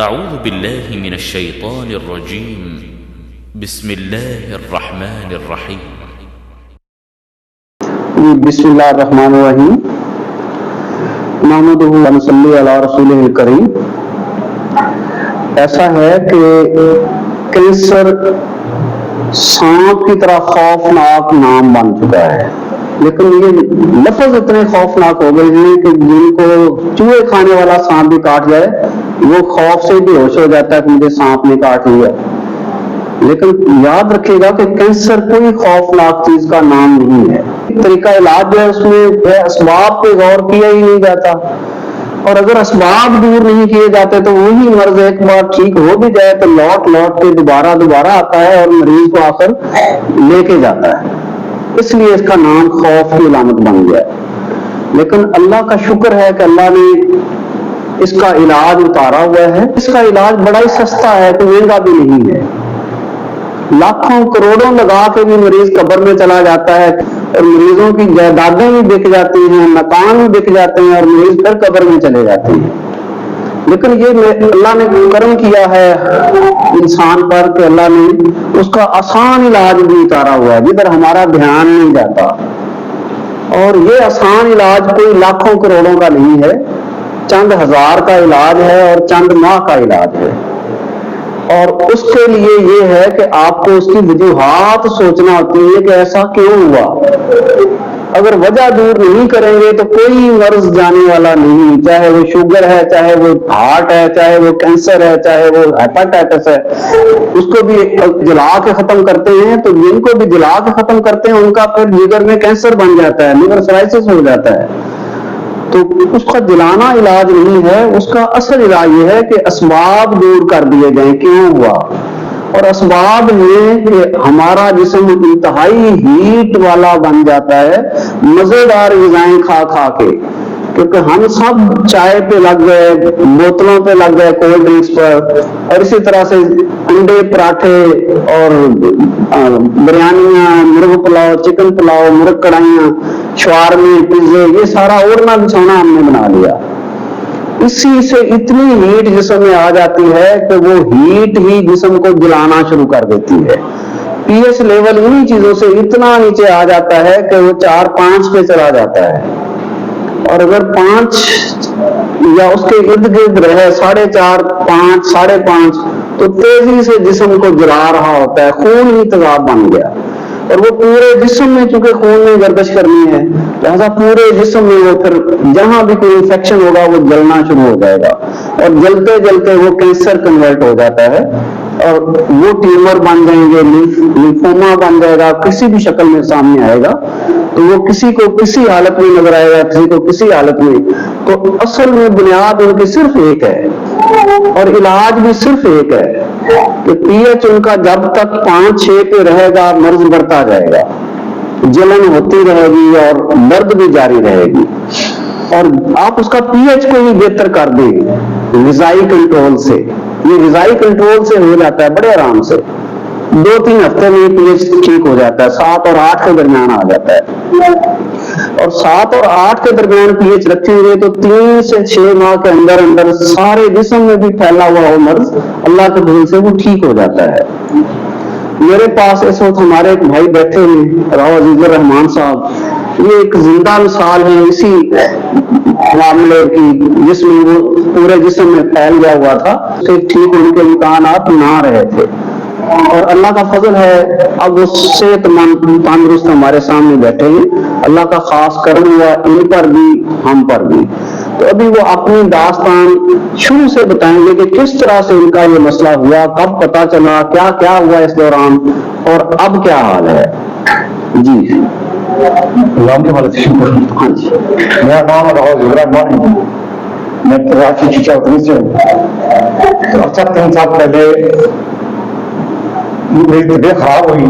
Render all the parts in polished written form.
اعوذ باللہ من الشیطان الرجیم بسم اللہ الرحمن الرحیم بسم اللہ الرحمن الرحیم نحمدہ و نصلی علی رسولہ الکریم۔ ایسا ہے کہ کینسر سانپ کی طرح خوفناک نام بن چکا ہے، لیکن یہ لفظ اتنے خوفناک ہو گئے ہیں کہ جن کو چوہے کھانے والا سانپ بھی کاٹ جائے وہ خوف سے بھی ہوش ہو جاتا ہے کہ مجھے سانپ نے کاٹ لیا۔ لیکن یاد رکھے گا کہ کینسر کوئی خوفناک چیز کا نام نہیں ہے۔ طریقہ علاج جو ہے اس میں اسباب پہ غور کیا ہی نہیں جاتا، اور اگر اسباب دور نہیں کیے جاتے تو وہی مرض ایک بار ٹھیک ہو بھی جائے تو لوٹ کے دوبارہ آتا ہے اور مریض کو آخر لے کے جاتا ہے۔ اس لیے اس کا نام خوف کی علامت بن گیا ہے۔ لیکن اللہ کا شکر ہے کہ اللہ نے اس کا علاج اتارا ہوا ہے۔ اس کا علاج بڑا ہی سستا ہے، کوئی مہنگا بھی نہیں ہے۔ لاکھوں کروڑوں لگا کے بھی مریض قبر میں چلا جاتا ہے اور مریضوں کی جائیدادیں بھی بک جاتی ہیں، مکان بھی بک جاتے ہیں اور مریض پھر قبر میں چلے جاتے ہیں۔ لیکن یہ اللہ نے کرم کیا ہے انسان پر کہ اللہ نے اس کا آسان علاج بھی اتارا ہوا ہے جدھر ہمارا دھیان نہیں جاتا۔ اور یہ آسان علاج کوئی لاکھوں کروڑوں کا نہیں ہے، چند ہزار کا علاج ہے اور چند ماہ کا علاج ہے۔ اور اس کے لیے یہ ہے کہ آپ کو اس کی وجوہات سوچنا ہوتی ہے کہ ایسا کیوں ہوا۔ اگر وجہ دور نہیں کریں گے تو کوئی مرض جانے والا نہیں، چاہے وہ شوگر ہے، چاہے وہ ہارٹ ہے، چاہے وہ کینسر ہے، چاہے وہ ہیپاٹائٹس ہے، اس کو بھی جلا کے ختم کرتے ہیں۔ تو جن کو بھی جلا کے ختم کرتے ہیں ان کا پھر جگر میں کینسر بن جاتا ہے، لیور سرائسس ہو جاتا ہے۔ تو اس کا جلانا علاج نہیں ہے، اس کا اصل علاج یہ ہے کہ اسباب دور کر دیے جائیں کیوں ہوا۔ اور اسباب یہ کہ ہمارا جسم انتہائی ہیٹ والا بن جاتا ہے مزیدار غذائیں کھا کے، کیونکہ ہم سب چائے پہ لگ گئے، بوتلوں پہ لگ گئے، کولڈ ڈرنکس پر، اور اسی طرح سے انڈے پراٹھے اور بریانیاں، مرغ پلاؤ، چکن پلاؤ، مرغ کڑھائیاں، شوارمے، پیزے، یہ سارا اوڑھنا بچھونا ہم نے بنا لیا۔ اسی سے اتنی ہیٹ جسم میں آ جاتی ہے کہ وہ ہیٹ ہی جسم کو جلانا شروع کر دیتی ہے۔ پی ایچ لیول انہی چیزوں سے اتنا نیچے آ جاتا ہے کہ وہ 4-5 پہ چلا جاتا ہے، اور اگر 5 یا اس کے ارد گرد رہے 4.5، 5، 5.5 تو تیزی سے جسم کو جلا رہا ہوتا ہے، خون ہی تیزاب بن گیا۔ اور وہ پورے جسم میں چونکہ خون میں گردش کرنی ہے لہذا پورے جسم میں وہ پھر جہاں بھی کوئی انفیکشن ہوگا وہ جلنا شروع ہو جائے گا، اور جلتے جلتے وہ کینسر کنورٹ ہو جاتا ہے، اور وہ ٹیومر بن جائیں گے، لیمفوما بن جائے گا، کسی بھی شکل میں سامنے آئے گا۔ تو وہ کسی کو کسی حالت میں نظر آئے گا، کسی کو کسی حالت میں۔ تو اصل میں بنیاد ان کی صرف ایک ہے اور علاج بھی صرف ایک ہے کہ پی ایچ ان کا جب تک 5-6 پہ رہے گا مرض بڑھتا جائے گا، جلن ہوتی رہے گی اور درد بھی جاری رہے گی۔ اور آپ اس کا پی ایچ کو ہی بہتر کر دیں غذائی کنٹرول سے، یہ غذائی کنٹرول سے ہو جاتا ہے بڑے آرام سے، 2-3 ہفتے میں پی ایچ ٹھیک ہو جاتا ہے، 7 اور 8 کے درمیان آ جاتا ہے۔ اور 7 اور 8 کے درمیان پی ایچ رکھیں گے تو 3 سے 6 ماہ کے اندر سارے جسم میں بھی پھیلا ہوا وہ مرض اللہ کے فضل سے وہ ٹھیک ہو جاتا ہے۔ میرے پاس اس وقت ہمارے ایک بھائی بیٹھے ہیں راؤ عزیز الرحمان صاحب، یہ ایک زندہ مثال ہے اسی معاملے کی، جس میں وہ پورے جسم میں پھیل گیا ہوا تھا، ٹھیک ہونے کے امکانات نہ رہے تھے، اور اللہ کا فضل ہے اب وہ صحت مند تندرست ہمارے سامنے بیٹھے ہیں۔ اللہ کا خاص کرم ہوا ان پر بھی ہم پر بھی۔ تو ابھی وہ اپنی داستان شروع سے بتائیں گے کہ کس طرح سے ان کا یہ مسئلہ ہوا، کب پتہ چلا، کیا کیا ہوا اس دوران، اور اب کیا حال ہے۔ جی غلام کے والد شکر۔ ہاں جی، میرا نام راؤ عزیز الرحمان ہے، میں کراچی کی چوتھری سے ہوں۔ تو اچھا 3 سال پہلے میری طبیعت خراب ہوئی،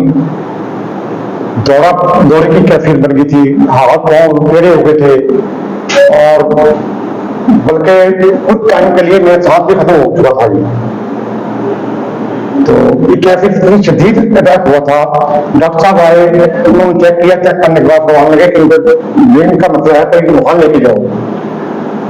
دورے کی کیفیت بن گئی تھی، ہاتھ پاؤں ٹیڑھے ہو گئے تھے، اور بلکہ کچھ ٹائم کے لیے میرا سانس بھی ختم ہو چکا تھا۔ تو یہ کیفیت اتنی شدید اٹیک ہوا تھا، ڈاکٹر صاحب آئے، انہوں نے چیک کیا، چیک کرنے کے بعد فرمانے لگے کہ برین کا مسئلہ ہے تو ان کو وہاں لے کے جاؤ۔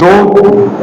2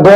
2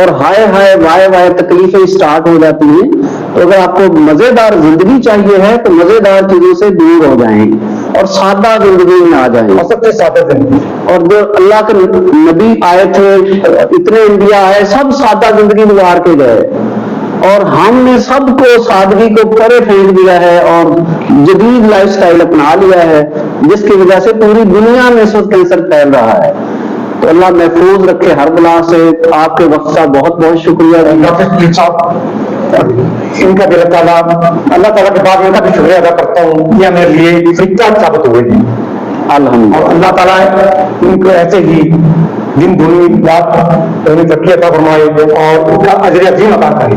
اور ہائے ہائے وائے وائے تکلیفیں اسٹارٹ ہو جاتی ہیں. تو اگر آپ کو مزیدار زندگی چاہیے ہے تو مزیدار چیزوں سے دور ہو جائیں اور سادہ زندگی میں آ جائیں. سب سے سادہ زندگی. اور جو اللہ کے نبی آئے تھے, اتنے انبیاء آئے, سب سادہ زندگی گزار کے گئے, اور ہم نے سب کو سادگی کو پرے پھینک دیا ہے اور جدید لائف سٹائل اپنا لیا ہے, جس کی وجہ سے پوری دنیا میں اس وقت کینسر پھیل رہا ہے. تو اللہ محفوظ رکھے ہر بلا سے. آپ کے وقت کا بہت بہت شکریہ. ڈاکٹر صاحب ان کا بھی اللہ تعالیٰ کے بعد ان کا بھی شکریہ ادا کرتا ہوں. یہ میرے لیے فطرت ثابت ہوئے تھی الحمد. اور اللہ تعالیٰ ان کو ایسے ہی دن دنیا رات ترقی عطا فرمائے اور ان کا اجر عظیم عطا کرے.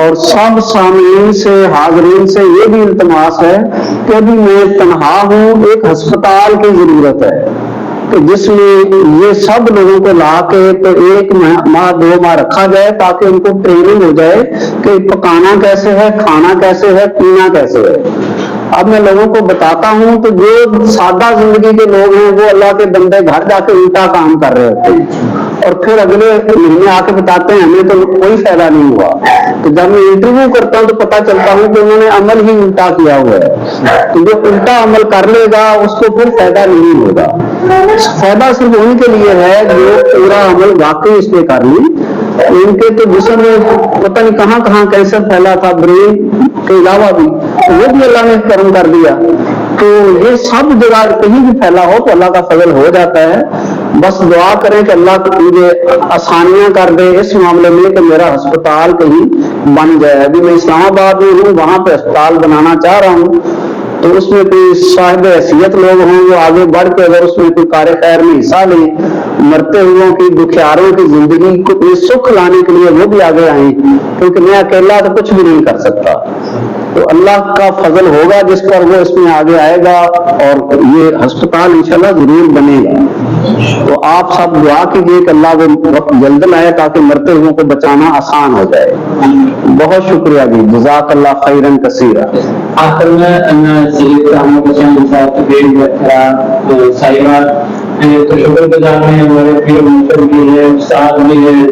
اور سب سامعین سے, حاضرین سے یہ بھی التماس ہے کہ ابھی میں تنہا ہوں, ایک ہسپتال کی ضرورت ہے کہ جس میں یہ سب لوگوں کو لا کے تو 1 ماہ 2 ماہ رکھا جائے تاکہ ان کو ٹریننگ ہو جائے کہ پکانا کیسے ہے, کھانا کیسے ہے, پینا کیسے ہے. اب میں لوگوں کو بتاتا ہوں تو جو سادہ زندگی کے لوگ ہیں وہ اللہ کے بندے گھر جا کے الٹا کام کر رہے ہوتے ہیں اور پھر اگلے مہینے آ کے بتاتے ہیں ہمیں تو کوئی فائدہ نہیں ہوا. تو جب میں انٹرویو کرتا ہوں تو پتا چلتا ہوں کہ انہوں نے عمل ہی الٹا کیا ہوا ہے. تو جو الٹا عمل کر لے گا اس کو پھر فائدہ نہیں ہوگا. فائدہ صرف ان کے لیے ہے جو پورا عمل واقعی اس نے کر لی. ان کے تو جسم میں پتہ نہیں کہاں کہاں کینسر پھیلا تھا, برین کے علاوہ بھی, وہ بھی اللہ نے کرم کر دیا. تو یہ سب جگہ کہیں بھی پھیلا ہو تو اللہ کا فضل ہو جاتا ہے. بس دعا کریں کہ اللہ مجھے آسانیاں کر دے اس معاملے میں کہ میرا ہسپتال کہیں بن جائے. ابھی میں اسلام آباد میں ہوں, وہاں پہ ہسپتال بنانا چاہ رہا ہوں, تو اس میں کوئی صاحب حیثیت لوگ ہوں وہ آگے بڑھ کے اگر اس میں کوئی کار خیر میں حصہ لیں, مرتے ہوئوں کی دکھیاروں کی زندگی کو سکھ لانے کے لیے وہ بھی آگے آئیں, کیونکہ میں اکیلا تو کچھ بھی نہیں کر سکتا. تو اللہ کا فضل ہوگا جس پر وہ اس میں آگے آئے گا اور یہ ہسپتال انشاءاللہ ضرور بنے گا. تو آپ سب دعا کیجیے کہ اللہ وہ وقت جلد لائے تاکہ مرتے ہوئوں کو بچانا آسان ہو جائے. بہت شکریہ جی, جزاک اللہ خیرن کثیرا. آخر میں سید احمد حسین صاحب کی صاحبہ تو شکر گزار ہیں, ہمارے پیر منصور بھی ہیں, استاد بھی ہیں.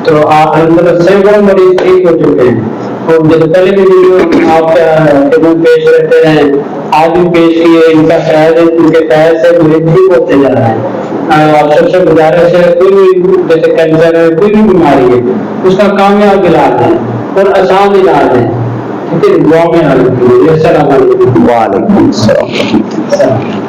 تو آپ اندر سینکڑوں مریض ٹھیک ہو چکے ہیں. اور جب پہلے بھی ویڈیو آپ خدمت پیش رہتے ہیں, آج بھی پیش کیے. ان کا خیال ہے ان کے خیال سے مریض ٹھیک ہوتے جا رہے ہیں. آپ سب سے گزارش ہے کوئی بھی جیسے کینسر ہے, کوئی بھی بیماری ہے, اس کا کامیاب علاج ہے اور آسان علاج ہے. ٹھیک ہے, دعا میں السلام علیکم. وعلیکم السلام.